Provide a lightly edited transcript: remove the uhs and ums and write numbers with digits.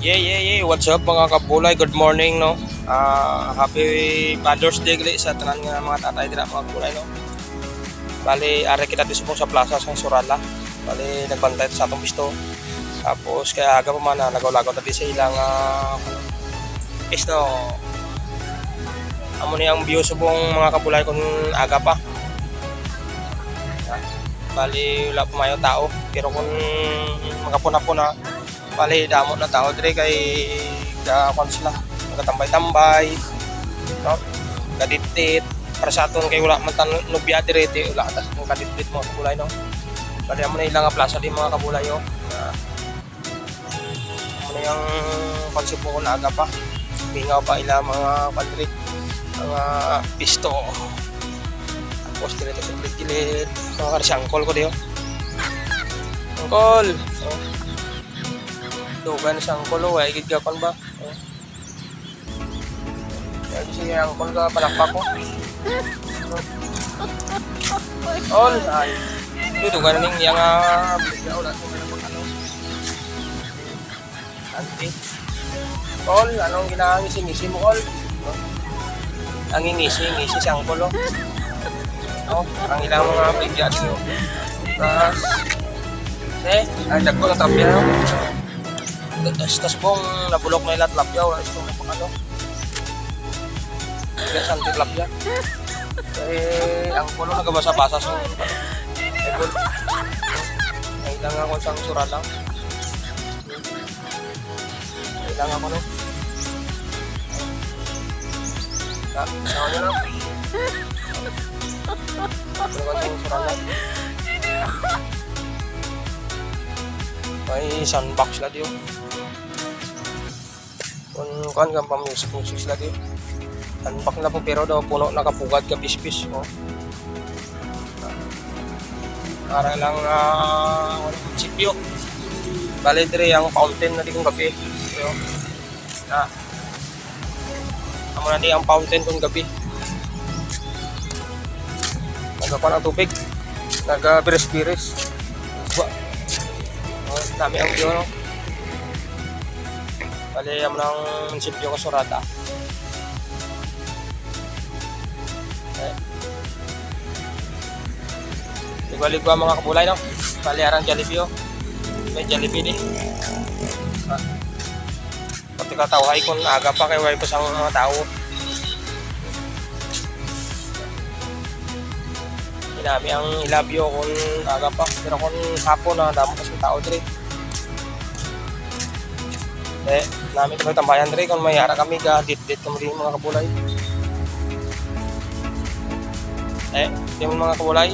What's up mga kabulay? Good morning, no? Happy Father's Day gali sa tanan nga mga tatay dira mga kabulay, no? Bali, ari kita disubong sa plaza sa Surala. Bali, nagbantay sa atong pisto. Tapos kaya aga pa man nagaw-lagaw tadi sa ilang pisto. Amo ni ang view subong mga kabulay kun aga pa. Bali, wala pa mayo tao, pero kung magapuna-puna bali damo na tao dire kay kon sila nagtambay-tambay, no? Kadidit para sa aton kay wala man tan nobya dire wala ta kung kadidit mga kabulay, no? Bali amo na ilang nga plaza di mga kabulay, yo. Amo na yung konsep ko na aga pa. Mingaw pa ila mga padre mga pisto. Tapos dito sa gilid-gilid mga karsangkol ko diyo. Angkol. Dugan sa angkol o, ay gigapon ba? Kaya siya angkol ka palakpak ko. Ol, ay. Ito dugan ning yang bigla ulat ko na ano. Anti. Ol, anong ginangisi-ngisi mo, Ol? Ang ngisi sa angkol, oh. Oh, ang ilang mga bigyan nyo. Tapos, ay dagko na tapya, no? Tapos pong nabulok na ilat lapya, wala ito na pang ano. Kaya santi lapya. Ang pulo nagabasa-basa sa ebol. Ang ilang ako sa sura lang. Ang ilang ako, no? Sama nyo lang. May sandbox lah dia. Kan gampang music lah dia. Sandbox na po pero daw puno nakapugad ka pispis, oh. Para lang sipyo. Bali dire ang fountain na di kong gabi. So, amo na di ang fountain kong gabi. Nagapan ang tubig, nagabiris-biris. Dami ang view, no? Bali, ang munisipyo ko Surata. Ligwa-ligwa mga kabulay, no? Bali, arang Jollibee, oh. May Jollibee din. Pati katawhay kung aga pa kayo pa sa mga tao. Inami ang ilabyo kung aga pa, pero kung hapon na damo kasi tao dire. Namin kami tambayan dire kung may ara kami ga dit-dit kami mga kabulay. Di mo mga kabulay.